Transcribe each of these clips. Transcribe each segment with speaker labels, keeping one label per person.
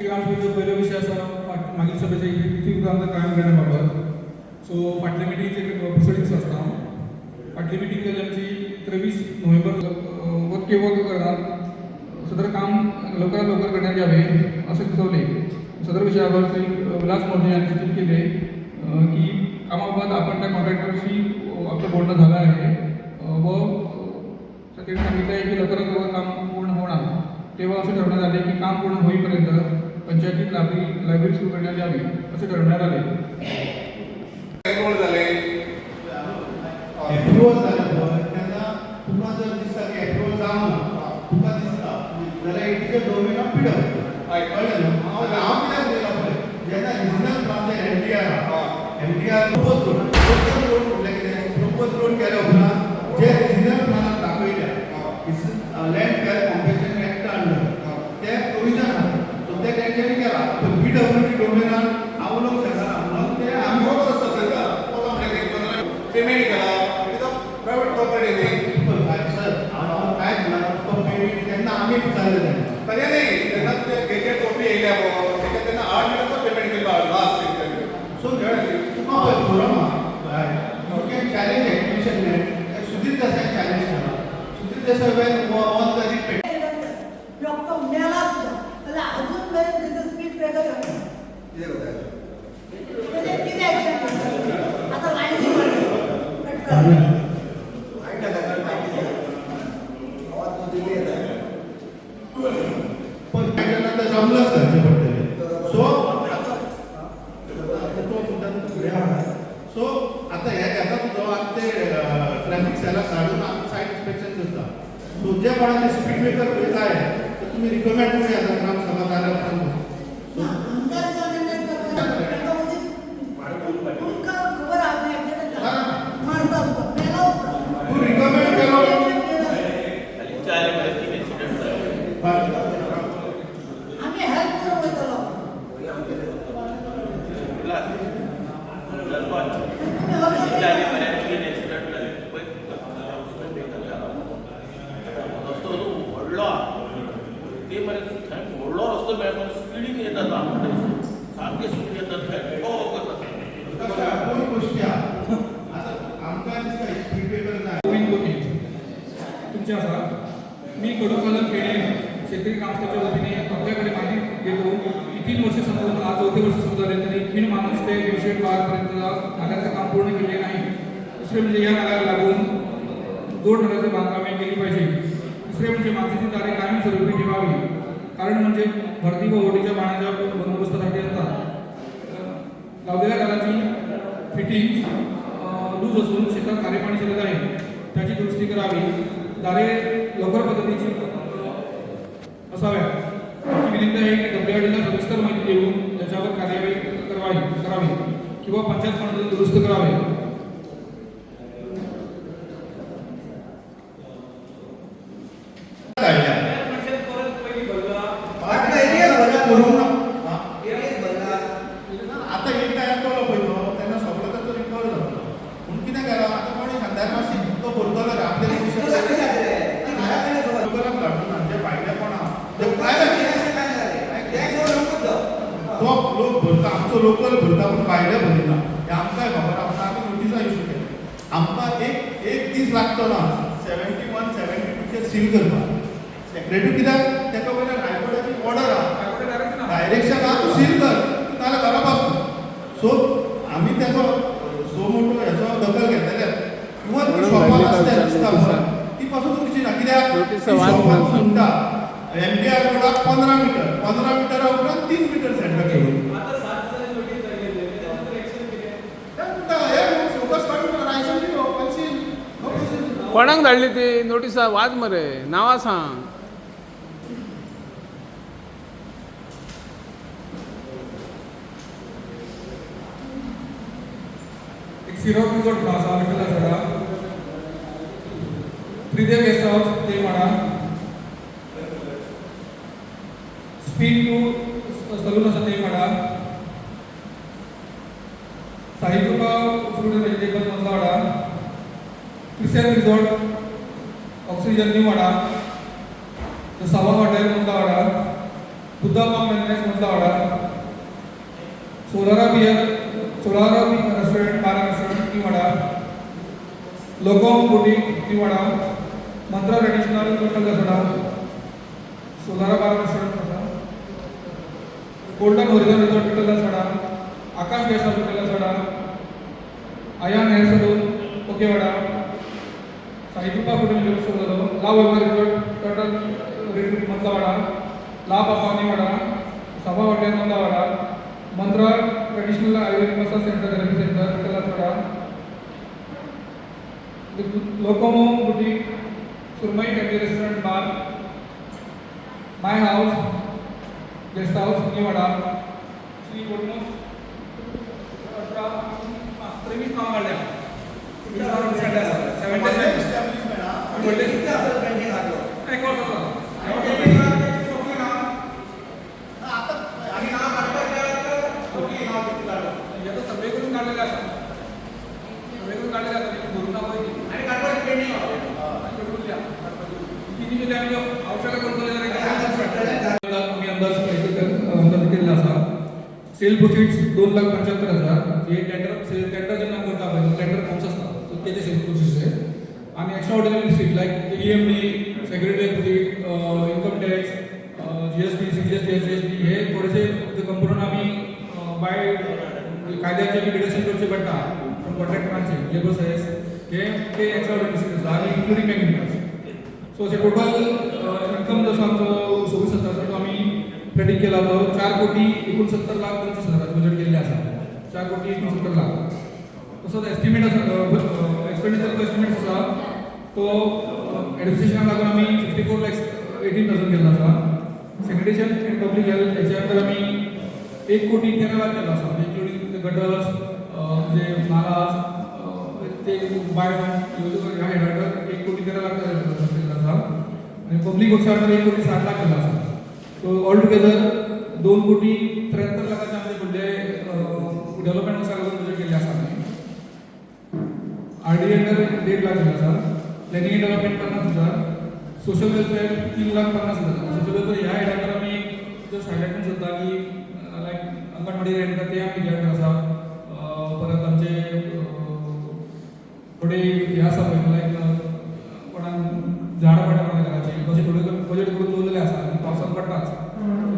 Speaker 1: ग्रामसभेचो पहिलो विषय आसा मागील सभेचे इफेक्टीव काम कायम करण्याबाबत. सो फाटल्या मिटिंगचे प्रोसिडिंग्स आसता. फाटली मिटिंग जाली आमची 23 नोव्हेंबर वक्के वगैरे करणार सदर काम लवकरात लवकर करण्यात यावे असे सुचवले. सदर विषयावर श्री विलास मोदी यांनी सूचित केले की कामाबाबत आपण त्या कॉन्ट्रॅक्टरशी आपलं बोलणं झालं आहे व त्यांनी सांगितलं आहे की लवकरात लवकर काम पूर्ण होणार. तेव्हा असं ठरवण्यात आले की काम पूर्ण होईपर्यंत पंचायतीत लायब्ररी सुरू करण्यात यावी असे ठरवण्यात आले.
Speaker 2: अप्रूवल झालं त्यांना पुन्हा जर दिसता की अप्रूवल जावं तुका दिसता जाल्यार इतके डोमेन पिडप कळलं न्हू. हांव कित्याक उलयला पळय जेन्ना regional plan MDR propose road केल्या उपरांत जे रिजनल प्लानाक दाखयल्या land wealth compensation act under ते प्रोविजन आसा. सो ते तेंच्यांनी केला PWD डोमेनान हांव उलोवंक शकना म्हणून ते आमी वोच आसता सर पेमेंट केला प्रायवेट प्रॉपर्टी न्ही सर हांव काय म्हणला तो पेमेंट तेन्ना आमी विचारले तरी न्ही तेन्ना ते गेजेट कॉपी येयल्या गो तेन्ना 8 मिनटाचो पेमेंट केला लास्ट सो तुका पळय forum you can challenge activation Sudhir Desai challenge केला. Sudhir Desai when on the repeat
Speaker 3: doctor मेला जाल्यार अजून मेरेन तेजो स्पीड ब्रेकर
Speaker 2: कितें
Speaker 3: म्हणजे कितें एक्शन आतां लायनी
Speaker 2: पण त्याच्यानंतर जमलंच घरचे पडलेले. सो आता हे घेता तुजो आतां ते ट्रॅफिक सेलाक धाडून आमी सायट इन्स्पेक्शन करता. सो जे कोणाचे स्पीड ब्रेकर खंय जाय ते तुमी रिकमेंड करूं येता ग्राम सभादाराक. तूं रिकमेंड केलो
Speaker 3: आमी हेल्प करूंक वयतलो.
Speaker 4: व्हडलो रस्तो मेळटा स्पिडीन येतात सामके स्पीड येतात
Speaker 2: दोन गोष्टी आता आमकां दिसता स्पीड ब्रेकर ना
Speaker 1: तुमचे आसा. मी कडूकालन पेढे शेतकरी कामगारांच्या वतीने आपल्याकडे माहिती घेतो की 3 वर्ष संपूर्ण आज 4थे वर्ष सुरू झाले तरी खीण माणूस ते 105 नाल्याचं काम पूर्ण केले नाही. दुसरे म्हणजे या नाल्याला लागून जोड नाल्याचं बांधकामे केली पाहिजे. दुसरे म्हणजे माणसाची दारे कायमस्वरूपी ठेवावी. कारण म्हणजे भरती व ओढीच्या पाण्याच्या बंदोबस्तासाठी असतात. लावलेल्या घराची फिटिंग लूज असून शेतात कार्यपाणी चालत आहे त्याची दुरुस्ती करावी. दारे लवकर पद्धतीची असाव्या. आमची विनंती आहे की डब्ल्यूआरडीला सविस्तर माहिती देऊन त्याच्यावर कार्यवाही करावी किंवा पंचायत फंड दुरुस्त करावे.
Speaker 2: आता एक काय केलो पळय तो तेन्ना सगळो ताचो रिकवर जातलो. पूण कितें केलां आतां कोणी खासदार मातशी तो भरतलो रे आपले लोकलाक धाडून जे भायले कोण तो लोक भरता आमचो लोकल भरता पूण भायले भरिना हें आमकांय खबर आसा. आमी नोटिसा इशू केल्या. आमकां एक दीस लागचो ना 71, 72 सील करपाक. सेक्रेटरी कित्याक तेका वयल्यान हायकोर्टाची ऑर्डर आहा डायरेक्शन आहा तूं सील कर नाल्यार घरा पासून. सो आमी तेचो सो मोठो हेचो दखल घेतलेले. इवन शॉपार आसता दिसता ती पासून तुमची ना कित्याक शॉपार सुट्टा एमडीआर रोडाक 15 मिटरा उपरांत 3 मिटर सेंटर केलो.
Speaker 5: कोणाक धाडली ती नोटिसा वाज मरे नांवां सांग.
Speaker 1: सिरोप रिसोर्ट आसा विठ्ठला सडा त्रिदेव गेस्ट हाऊस ते म्हणा स्पीड टू सलून आसा ते म्हणा Saikripa food vegetable masala Wada Christian resort oxygen new Wada the सावा हॉटेल मसाला वाडा बुद्धा कॉम्प्लेक्स मधला वाडा, सोलारा रेस्टॉरंट बार रेस्टॉरंट ती वाडा, लोकोम बुटीक ती वाडा, मंत्रा ट्रेडिशनल हॉटेल वाडा, सोलारा बार रेस्टॉरंट वाडा, गोल्डन ओरिजिनल रिसॉर्ट हॉटेल वाडा, आकाश गेस्ट हाऊस हॉटेल वाडा, Ayaan hair salon okay वाडा, Saikripa hotel resort झालो, ला वल्लर resort total resort मधला वाडा, ला पापानी वाडा, Sabha hotel मधला Wada, Mantra traditional ayurvedic massage centre therapy centre hotel Wada, Locomo boutique, Surmai family restaurant bar, my house guest house Niwada, Shri almost 23 नाव काढल्या. 23 नाव काढल्या असतात. 77
Speaker 2: establishment हा.
Speaker 1: बोलले
Speaker 2: किती असं पेंडिंग आहे तो?
Speaker 1: एक वर्ष झालं.
Speaker 2: आता आणि नाव काढता
Speaker 1: याचं सगळीकडून काढलेलं असतं. सगळीकडून काढलेलं असतं. त्याची भरून नाव होती.
Speaker 2: आणि काढता पेंडिंग
Speaker 1: किती म्हणजे आम्ही औषधं करतो आम्ही अंदाज केलेला असा. सेल प्रोफिट्स 2,75,000 हे टेंडर ज्यांना करता पाहिजे टेंडर फॉर्म्स असतात तर त्याचे सेल प्रोफिट्स आहे. आणि extra ordinary receipt like EMD, secretary receipt, income tax, GST, CGST हे थोडेसे कंपोनंट आम्ही बाय कायद्याचे मी डिडक्शन करूचे पडटा पण कॉन्ट्रॅक्टरांचे लेबर सेस हे ते एक्स्ट्रा ऑर्डिनरी रिसीट आसा आणि इन्क्लुडिंग पेमेंट. सो असे टोटल इन्कम जसं आमचं 26,000 तो आम्ही प्रेडिक्ट केला तो 4,69,25,000 बजेट केल्ले आसा. 4,69,00,000 तसोच एस्टिमेट आसा एक्सपेंडिचरचो एस्टिमेट आसा तो एडमिनिस्ट्रेशनाक लागून आमी 54,18,000 केल्लो आसा. सॅनिटेशन एंड पब्लीक हेल्थ हेच्या अंडर आमी 1,13,00,000 केल्लो आसा इन्क्लुडिंग गटर्स जे नालाज ते बाय ह्या हेडार 1,13,00,000 केल्लो आसा आणि पब्लीक वर्क्सा अंडर 1,60,00,000 केल्लो आसा. सो ऑल टुगेदर 2,73,00,000 आमचे फुडले डेव्हलपमेंट वर्क्सा लागून बजेट केल्ले आसा आमी. RDA अंडर 1,50,000 केल्लो आसा. Planning end development 50,000. Social welfare 3,50,000. Social welfare ह्या हेडार आमी जस्ट हायलायट करून सोदता की लायक अंगणवाडी रेंट ते आमी हेजे अंडर आसा. परत आमचे थोडे हे आसा पळय लायक कोणाक झाडां पडटा कोणा घराची तशें थोडे बजेट करून दवरलेले आसा आनी पावसाक पडटाच. सो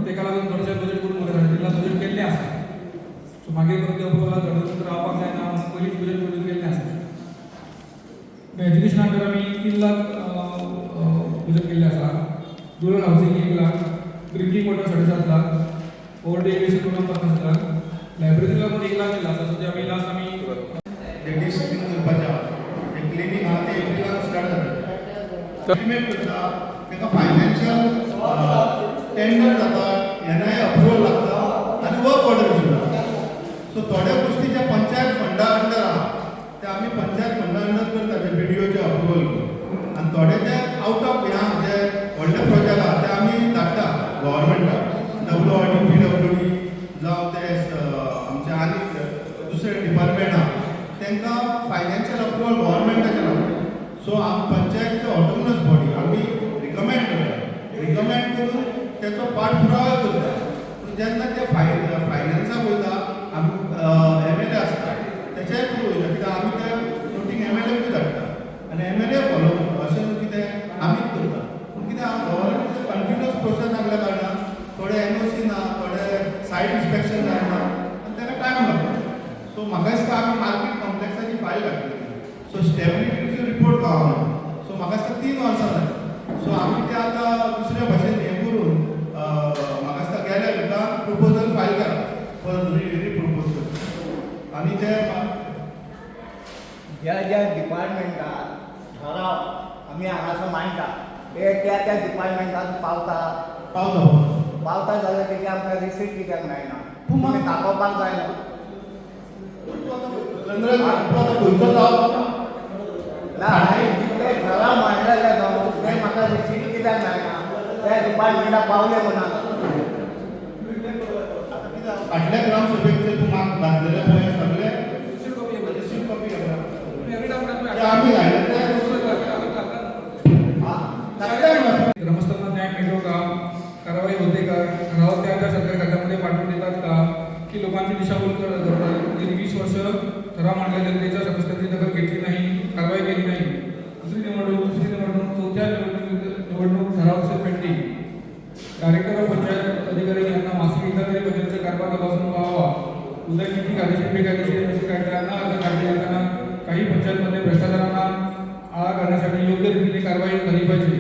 Speaker 1: तेका लागून थोडेशे बजेट करून दवरलेले बजेट केल्ले आसा. सो मागीर परत ते अप्रुवलाक घडोवन रावपाक जायना म्हणून पयलींच बजेट करून केल्ले आसा. एज्युकेशन अंडर आमी 3,00,000 बजेट केल्ले आसा. Rural housing 1,00,000, drinking water 7,500,000, old age program 50,000, लायब्ररीला पण 1,00,000 केला आसा. सो ते आमी लास्ट आमी
Speaker 2: डेडिकेशन करपाच्या ते क्लिनिंग हा ते एप्रिलाक स्टार्ट जाता. एस्टिमेट करता ताका फायनान्शियल टेंडर जाता, NI अप्रुवल लागता आनी वर्क ऑर्डर सुद्दां. सो थोड्या गोष्टी ज्या पंचायत फंडा अंडर आहा ते आमी पंचायत फंडा अंडर करता ते PDOचे अप्रुवल घेवन आनी थोडे ते आउट ऑफ ह्या जे व्हडले प्रोजेक्ट आहा ते आमी धाडटा गव्हर्मेंटाक. WOD, PWD जावं ते आमचे आनी दुसरे डिपार्टमेंट आहा तांकां फायनान्शियल अप्रुवल गव्हर्मेंटाचें लागता. सो पंचायत ऑटोनमस बॉडी आमी रिकमेंड करता. रिकमेंड करून त्याचो पाठपुरावा करता. पूण जेन्ना ते फायनान्साक वयता आमी MLA आसता तेच्याय थ्रू वयता कित्याक आमी ते नोटींग MLA बी धाडटा आनी MLA फॉलो करता. अशें न्हू कितें आमीच करता. पूण कितें गव्हर्मेंटाचो कंटिन्युअस प्रोसेस आसल्या कारणान थोडे NOC ना, थोडे सायट इन्स्पेक्शन जायना आनी ताका टायम लागता. सो म्हाका दिसता आमी मार्केट कॉम्प्लेक्साची फायल घातली. सो स्टेबिलिटीचो रिपोर्ट गावना. सो म्हाका दिसता 3 वर्सां जाली. सो आमी ते आतां दुसऱ्या भाशेन हें करून म्हाका दिसता गेल्या विकान प्रपोजल फायल करा फॉर रिप्रपोजल आनी ते
Speaker 6: ज्या डिपार्टमेंटात ठराव आमी हांगासर मांडटा ते त्या डिपार्टमेंटान पावता
Speaker 2: पावता
Speaker 6: जाल्यार तेजे आमकां रिसीट कित्याक मेळना. तुमी दाखोवपाक जायना.
Speaker 2: खंयचो जावं
Speaker 6: ना हांवें ते ठराव मांडलेले न्हू ते म्हाका रिसीट कित्याक मेळना त्या डिपार्टमेंटाक पावले म्हणून.
Speaker 2: फाटल्या ग्रामसभेक जे तूं म्हाका घातलेले पळय सगळे रिसीट कॉपी आमी घायले ते
Speaker 1: ग्रामस्थांना न्याय मिळतो का कारवाई कारवाई होते का, ठराव त्या सरकारी खात्यामध्ये पाठवून देतात का, की लोकांची दिशाभूल करतात. गेली 20 वर्ष ठराव मांडल्या जनतेच्या समस्यांची दखल घेतली नाही, कारवाई केली नाही. दुसरी निवडणूक चौथ्या निवडणूक ठराव असेल पेंडिंग. डायरेक्टर ऑफ पंचायत अधिकारी यांना मासिक एकदा तरी पंचायतीचा कारभार तपासून पाहावा. उद्या किती कायदेशीर बेकायदेशीर असे कायद्यांना अर्ज काढले जाताना काही पंचायतमध्ये भ्रष्टाचारांना आळा घालण्यासाठी योग्य रीतीने कारवाई झाली पाहिजे.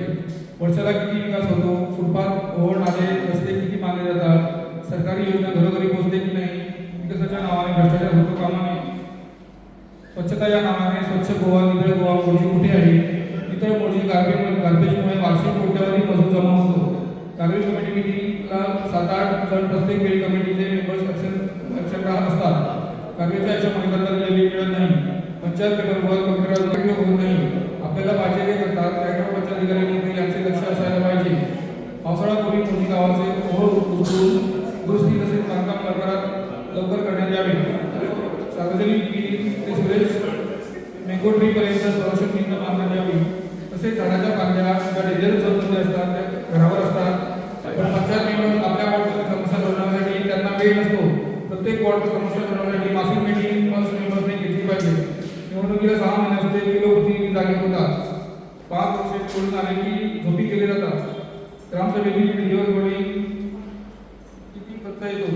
Speaker 1: वर्षाला किती विकास होतो, फुटपाथ, ओव्हर नाले, रस्ते किती बांधले जातात, सरकारी योजना घरोघरी पोहोचते की नाही, विकासाच्या नावाने भ्रष्टाचार होतो कामा नये. स्वच्छता या नावाने स्वच्छ गोवा, नितळ गोवा मोर्ची कुठे आहे? नितळ मोर्ची गार्बेजमुळे वार्षिक कोट्यावधी महसूल जमा होतो. गार्बेज कमिटी मिटिंगला 7-8 जण प्रत्येक वेळी कमिटीचे मेंबर्स ॲक्शन राहत असतात. गार्बेजच्या याच्या मॉनिटरला दिलेली मिळत नाही. पंचायत पेपरवर कम्प्युटर होत नाही. आपल्याला पाहिजे ते करतात. डायरेक्टर पंचायत अधिकारी मंत्री यांचे लक्ष असायला पाहिजे. पावसाळ्यापूर्वी मोठी गावाचे ओहोळ उचलून दुरुस्ती तसेच बांधकाम लवकर करण्यात यावे. सार्वजनिक वीज ते सुरेश मँगो ट्रीपर्यंत संरक्षण भिंत बांधण्यात यावी. तसेच झाडाच्या फांद्या ज्या डेंजर झोनमध्ये असतात त्या घरावर असतात. पण पंचायत मेंबर आपल्या वॉर्डमध्ये समस्या सोडवण्यासाठी त्यांना वेळ नसतो. प्रत्येक वॉर्ड समस्या सोडवण्यासाठी मासिक मीटिंग मेंबर्सने घेतली पाहिजे. निवडणुकीला 6 महिने असते किलोपती जागे होतात. 5 वर्षे सोडून आले की झोपी केले जातात. ग्रामसभेची व्हिडिओ किती खर्च येतो?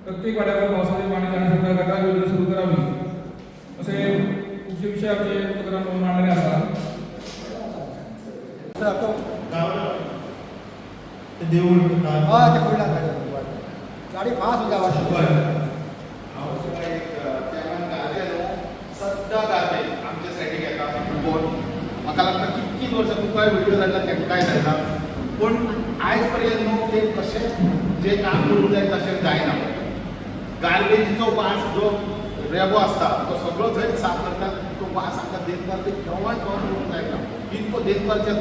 Speaker 1: प्रत्येक वाड्यावर पावसाचे पाणी जाण्यासाठी गटार योजना सुरू करावी. असे कुठचे विषय आमचे उपक्रम मांडणे असतात.
Speaker 2: देऊळ
Speaker 6: गाडी फास्ट जावा
Speaker 7: सद्दा गार्बेज आमच्या सायडीक येता कोण म्हाका लागता कितकी वर्सां तुका व्हिडिओ धाडला तेका काय जायना. पूण आयज पर्यंत न्हू ते कशें जे काम करूंक जाय तशें जायना. गार्बेजीचो वास जो रेबो आसता तो सगळो थंय साफ करतात. तो वास आमकां देखभाल ते केव्हाय करूंक जायना. इतको देखभालच्या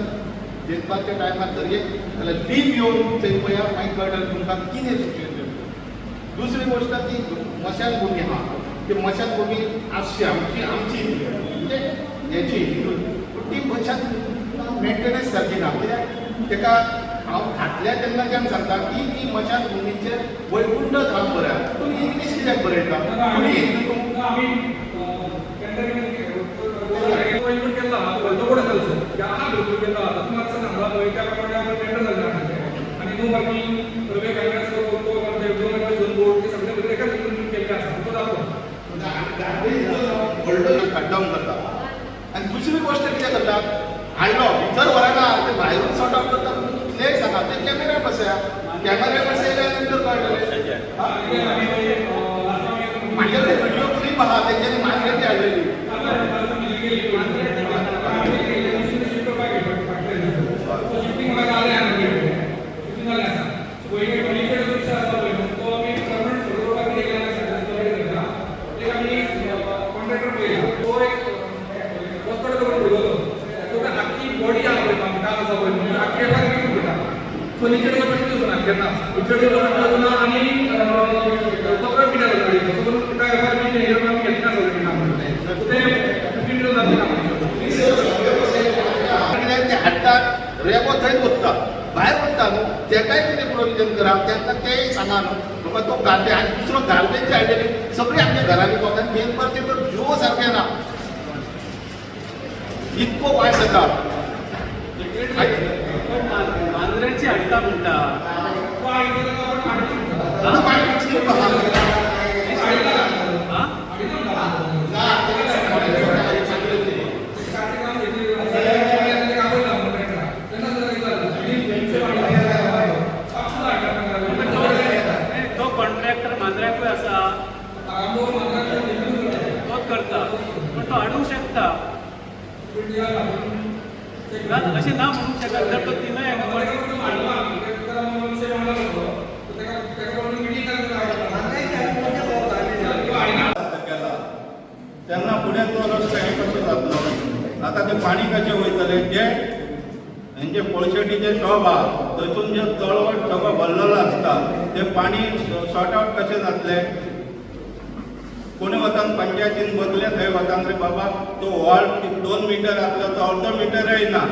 Speaker 7: टायमार जर एक जाल्यार लीप येवन थंय पळया मागीर कळटलें तुमकां कितें सिच्युएशन. दुसरी गोश्ट ती मशानभूमी आहा ती मशानभूमी आसची आमची म्हणजे हेची ती मशान मेंटेनन्स सारकी ना. कित्याक तेका हांव फाटल्या तेन्नाच्यान सांगता की ती मशानभुमीचेर वैकुंठ धाम बरया. तुमी इंग्लीश कित्याक बरयता? तुमी
Speaker 1: आम्ही वैकुंठ केला तो कोण केलं त्या वैकुंठ केला तुम्हाला असं सांगा त्याप्रमाणे आपण टेंडर झालं आणि तो बाकी सर्वे करण्यास दोन बोर्ड ते सगळे एकाच केले असतात तो दाखवा.
Speaker 7: कटडाऊन करता. आणि दुसरी गोष्ट कितें करतात हायलो भितर व्हराना ते भायरून सॉर्ट आउट करता. कितलेंय सांगा ते कॅमेरा बसया बसयल्यार नंतर कळटलें. म्हाजे कडेन व्हिडिओ क्लिप आहा तेंच्यांनी मागीर हाडलेली. हाडटात रेबो थंय वता भायर वता न्हू तेकाय कितें प्रोविजन करा तेंकां तेंय सांगा न्हू बाबा तो गार्बेज आनी दुसरो गार्बेज हाडलेली सगळी आमच्या घरांनी वता. मेन परते तर ज्यो सारकें ना इतको वायस येता.
Speaker 8: मांद्रेची हाडटा म्हणटा तो कॉन्ट्रॅक्टर मांद्र्याकूय आसा तोच करता पण तो हाडूंक शकता अशें ना म्हणूंक शकता. जर तो तिनूय
Speaker 2: त्यांना पुढे तो रस्तो हे कसो जातलो. आता ते पाणी कशें वयतले जे हेंचे पोळशेटीचे शॉप आहा थंयसून जे तळवट सगळो भरलेलो आसता ते पाणी सॉर्ट आउट कशें जातले. कोणी वतान पंचायतीन बदले थंय वतान रे बाबा तो वॉल 2 मीटर आसलो तो अर्दो मीटरय ना.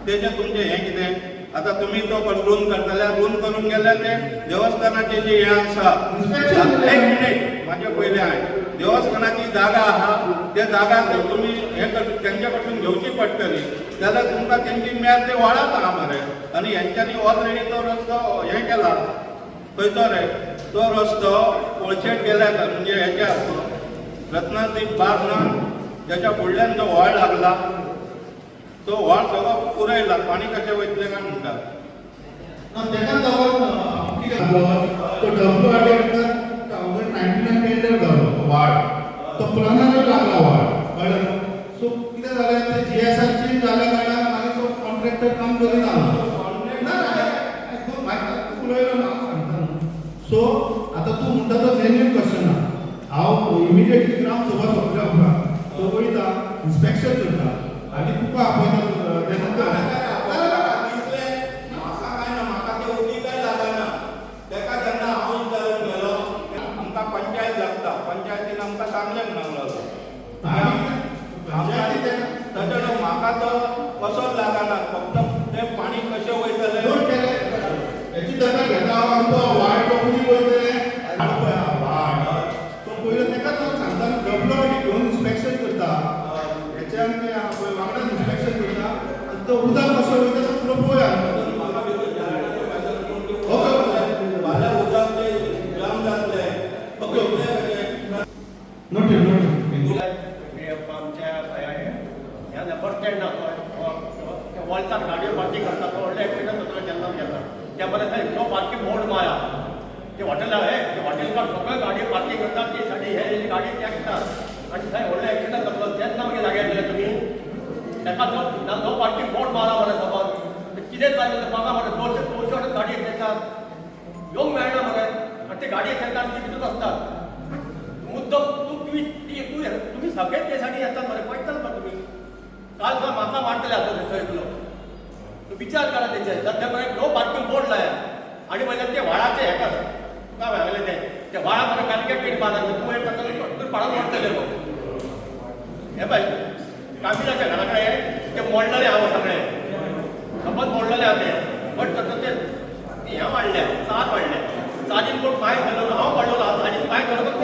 Speaker 7: तेजें तुमचें हें कितें आतां तुमी तो रूल करतल्यार रूल करून गेल्यार ते देवस्थानाचे जे हें आसा एक मिनीट म्हाजे पयलें आय देवस्थानाची जागा आहा त्या जागाक तुमी हें तेंचे कडसून घेवची पडटली जाल्यार तुमकां तेंची मेळ ते व्हाळाच आहा मरे आनी हेंच्यांनी ऑलरेडी तो रस्तो हें केला खंयचो रे तो रस्तो पळशेट गेल्या म्हणजे हेच्या रत्नादीप बाग ना ज्याच्या फुडल्यान जो व्हाळ लागला तो व्हाळ सगळो पुरयला पाणी कशें वयतलें काय म्हणटात
Speaker 2: तेका लागून कितें तो WRD 1999 टेंडर जालो वाड तो प्रमाणात लागला वाड कळ्ळें सो कितें जालें ते GSR चेंज जाल्या कारणान मागीर तो कॉन्ट्रॅक्टर काम करिना सो आतां तूं म्हणटा तो जेन्युइन क्वेश्चन हांव इमिडिएटली ग्राम सभा सोंपल्या उपरांत तो वयता इन्स्पेक्शन करता आनी तुका आपयता तेन्ना
Speaker 7: पंचायत लागता पंचायतीन आमकां सांगलें म्हणून ताच्या म्हाका तो कसोच लागना फक्त ते पाणी कशें वयतलें
Speaker 2: हेची दखल घेता हांव आमचो वाड तो खुली वयतले वाड तो पयलो तेका तो सांगता WRD घेवन इन्स्पेक्शन करता हेच्यान वांगडाच इन्स्पेक्शन करता आनी तो उदक कशें वयता तो पुरो पळोवया
Speaker 7: फाल्यां उदक ते जाम जातलें
Speaker 2: नोटीस
Speaker 6: आमच्या ह्या बस स्टँड वॉल्साक गाडयो पार्किंग करता तो व्हडले एक्सिडंट जातलो केन्ना केन्ना त्या बरें थंय नो पार्किंग बोर्ड माया ते हॉटेलां ते हॉटेलकार सगळे गाडयो पार्किंग करतात ती साठी हे गाडी तेकतात आनी थंय व्हडले एक्सिडंट जातलो तेन्ना मागीर जाग्यार गेले तुमी तेका नो पार्किंग बोर्ड मारा मरे समज कितें जालें तें म्हाका मरे 200 गाडयो येतात येवंक मेळना मरे आनी ते गाडयो येतात ती भितूच आसतात मुद्दम तुम्ही सगळे त्यासाठी येतात मरे पळयतात का तुम्ही काल सुद्धा म्हाका मारतले आसलो थंय येतलो विचार करा तेचे सध्या मरे नो पार्किंग बोर्ड लाया आनी मागीर ते व्हाळाचे हेका तुका सांगलें ते व्हाळा मरे बॅरिकेड केट बांदता तूं येता पाडून व्हरतले हे पळय कामिलाच्या घरा कडेन ते मोडलेले हांव सगळे समज मोडलेले हांव ते बट ते हें वाडल्या सात वाडल्या साडीन कोण पांय घालून हांव पडलो साडीन पांय घालून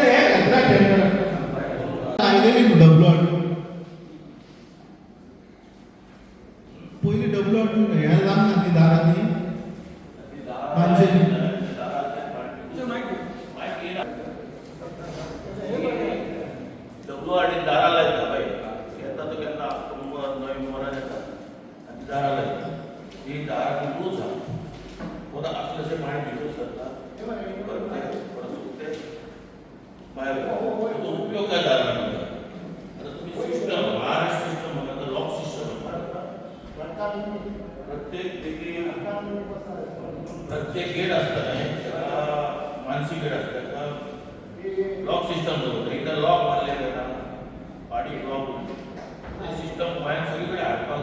Speaker 2: पयलीं WRD हें लागना ती दारांनी माणसे
Speaker 4: WRD दाराला येता बाई येता तो केन्ना ऑक्टोबर नोव्हेंबरान येता आनी दाराला येता ही दारां लूज आहा थोडा असलेशें पाणी भितर सरता थोडं सुकते भायर तो उपयोग काय दारां आता तुम्ही सिस्टम महाराष्ट्र सिस्टम म्हणटा तो लॉक सिस्टम आसता प्रत्येक गेट आसता मानसी गेट आसता लॉक सिस्टम दवरता एकदा लॉक मारले जाता पाडी लॉक उरता सिस्टम गोंयांत सगळे कडेन हाडपाक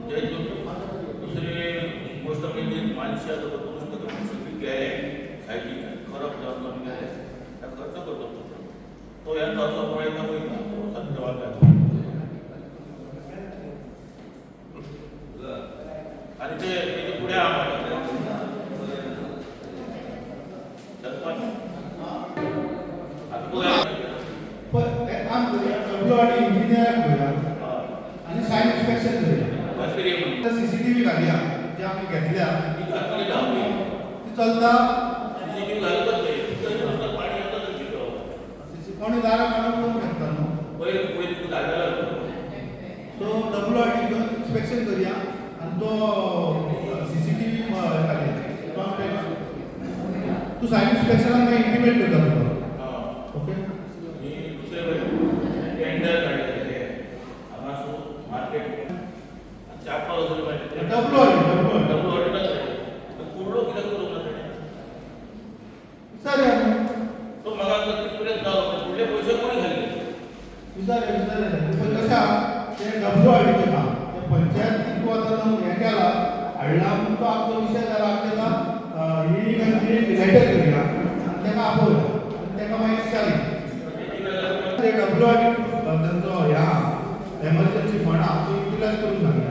Speaker 4: जाय दुसरी गोष्ट म्हणजे मानसी आसा तो पुस्तकां सगळी गेले सायटीन खरप जावन आमी गेले ताका खर्च करचो पडटा तो ह्या खर्चो पळयता वयता सत्य वागायता आणि ते तेजे फुडें
Speaker 2: WRD इंजिनियर आनी सायट इन्स्पेक्शन करूया CCTV घालया जे आमी घेतल्या ती चलता कोणी दारां काडून शकता न्हू सो WRD घेवन इन्स्पेक्शन करूया आनी तो CCTV घालया तूं सायट इन्स्पेक्शनाक मागीर इंटिमेट करता तुका ओके
Speaker 4: टेंडर काडले हांगासून मार्केट 4-5 रुपये
Speaker 2: WRD
Speaker 4: कुर्डो कित्याक करूंक ना ताणें
Speaker 2: विचारया
Speaker 4: तो म्हाका कितपर्यंत जालो फुडले पयशे कोणी घाल्ले
Speaker 2: विचारया पण कशा ते WRD चे काम ते पंचायत वतान हें केला हाडला म्हणून तो आपलो विशय जाला तेका ही लेटर करूया आनी तेका आपोवया आनी तेका मागीर विचारया WRD तांचो ह्या एमर्जन्सी फंड तो युटिलायज करून घालया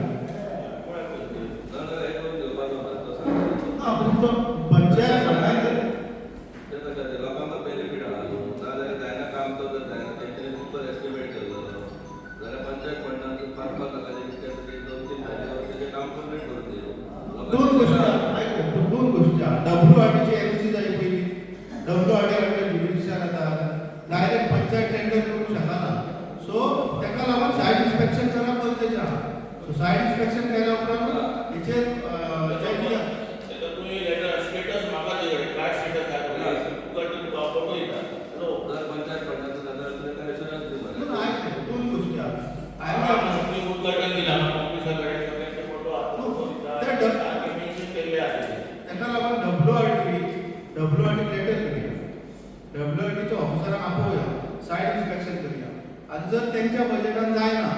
Speaker 2: दोन गोष्टी दोन गोष्टी WRTची एनओसी जाय पहिली WRT आपल्या ज्युडिशियल येतात डायरेक्ट पंचायत टेंडर करू शकना सो ताका लागून सायट इन्स्पेक्शन करप गरजेचें आहा सो सायट इन्स्पेक्शन केल्या उपरांत हेचेर जे कितें
Speaker 4: तुम्ही लेटर स्टेटस म्हाका दिले काय स्टेटस दाखयला तुका फोटो येता
Speaker 9: पंचायत
Speaker 2: दोन गोष्टी
Speaker 4: तुम्ही उद्घाटन दिला ऑफिसाकडे सगळ्यांचे फोटो केले आहे
Speaker 2: ताका लागून WRT लेटर करूया WRTच्या ऑफिसरांक आपोवया सायट इन्स्पेक्शन करूया आनी जर तेंच्या बजेटान जायना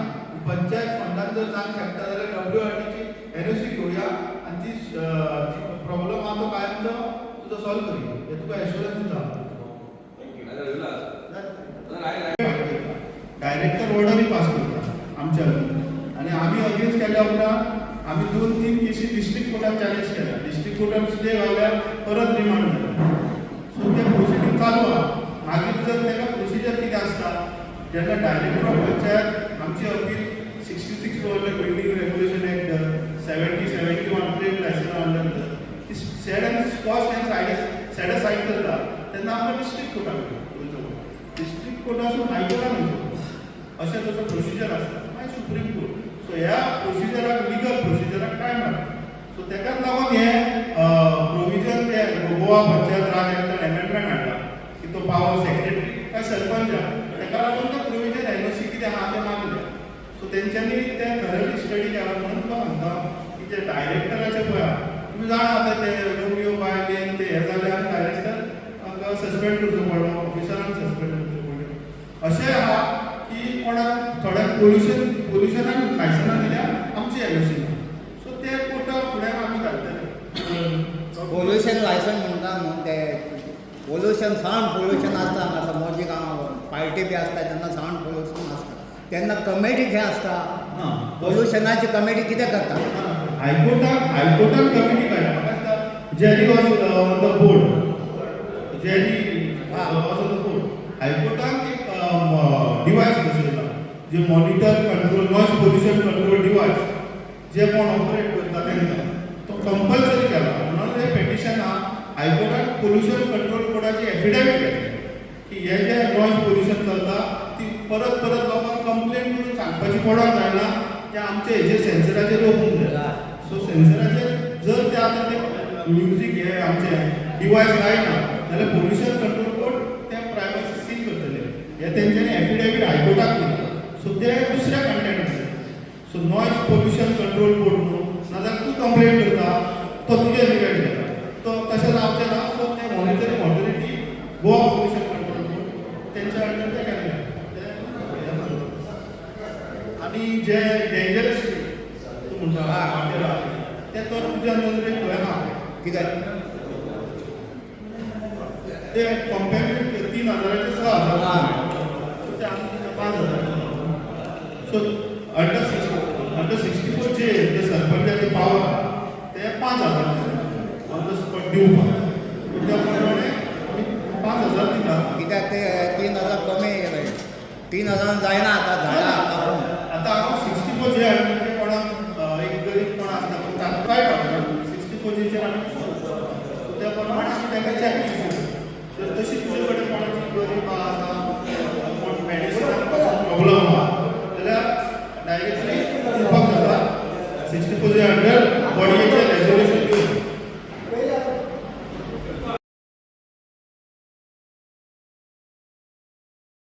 Speaker 2: पंचायत फंडान जर जावंक शकता जाल्यार WRTची एनओसी घेवया आनी ती प्रॉब्लम आहा तो कायमचो तुजो सॉल्व करूया हे तुका एश्युरन्स दिता डायरेक्टर ऑर्डरही पास करता आमच्या आणि आम्ही अगेन्स्ट केल्या उपरांत आम्ही 2-3 केसी डिस्ट्रिक्ट कोर्टात चॅलेंज केल्या डिस्ट्रिक्ट कोर्टात स्टे गावल्यार परत रिमांड केला सो ते प्रोसिडींग चालू आहा मागीर जर ताका प्रोसिजर कितें आसता जेन्ना डायरेक्टर ऑफ पंचायत आमची appeal 66 building regulation act 70-71 trade licence under ती said and cost and side करता तेन्ना आमकां डिस्ट्रिक्ट कोर्टाक डिस्ट्रिक्ट कोर्टासून हायकोर्टान वयचो अशें ताचो प्रोसिजर आसता मागीर सुप्रीम कोर्ट सो ह्या प्रोसिजराक लिगल प्रोसिजराक टायम लागता सो ताकाच लागून हे प्रोविजन ते गोवा पंचायत राज एक्टान एमेंडमेंट हाडला की तो पावर सेक्रेटरी काय सरपंच ताका लागून तो प्रोविजन एनओसी कितें आहा तें मागलें सो तेंच्यांनी तें थरली स्टडी केला म्हणून तो सांगता की जे डायरेक्टराचे पळय तुमी जाणा आतां ते रोमियो बायलेन ते हे जाल्यार डायरेक्टर तांकां सस्पेंड करचो पडलो ऑफिसरांक सस्पेंड करचो पडलो अशें आहा की कोणाक थोड्याक पोल्युशनाक लायसनां दिल्या आमची एनओसी ना सो ते कोर्टा फुडें आमी घालतले
Speaker 10: पोल्युशन लायसन म्हणटा न्हू ते पोल्युशन सावंड पोल्युशन आसता आतां मोजी गांव पार्टी बी आसता तेन्ना सावंड पोल्युशन आसता तेन्ना कमिटी खंय आसता पोल्युशनाची कमिटी कितें करता
Speaker 2: हायकोर्टान कमिटी काडटा Jerry was on the board Jerry was on the board हायकोर्टान एक डिवायस बसयला जे monitor control noise pollution control device जे कोण ऑपरेट करता तेंकां तो कंपल्सरी केला म्हणून ते पेटिशन हायकोर्टान पोल्युशन कंट्रोल बोर्डाची एफिडेविट केली की हे जे नॉयज पोल्युशन चलता ती परत लोकांक कंप्लेंट करून सांगपाची पडोंक जायना ते आमचे हेजे सेन्सराचेर येवंक जाय सो सेन्सराचेर जर ते आतां ते म्युजीक हे आमचे डिवायस लायना जाल्यार पोल्युशन कंट्रोल बोर्ड ते प्रायवसी सील करतले हे तेंच्यांनी एफिडेविट हायकोर्टाक दिला सो ते दुसऱ्या content so noise pollution control board न्हू नाजाल्यार तूं कंप्लेंट करता तो तुजेर रिवेट घेता तो तशें जावचें ना सो ते monitoring authority Goa pollution control board तेंच्या अंडर ते केल्ले आनी जे डेंजरस तूं म्हणटा ते तो तुज्या नजरेक खंय आहा
Speaker 10: कित्याक
Speaker 2: ते कंपेरेटिव्ह 3000 चे 6000 सो ते आमचे 5000 सो अंडर 64 जे सरपंचाचे पावर ते 5000 ऑन द स्पॉट दिवपाक त्या प्रमाणे आमी 5000 दिता
Speaker 10: कित्याक ते 3000 कमी 3000 जायना आतां झाडां कापून
Speaker 2: आतां हांव 64 जे म्हणजे कोणाक एक गरीब कोण आसता पूण ताका काय पावना 64 जेचेर आमी सो त्या प्रमाणे आमी ताका चॅक केली जर तशी तुजे कडेन कोणाची गरीब आसा कोण मेडिसिनाक प्रॉब्लम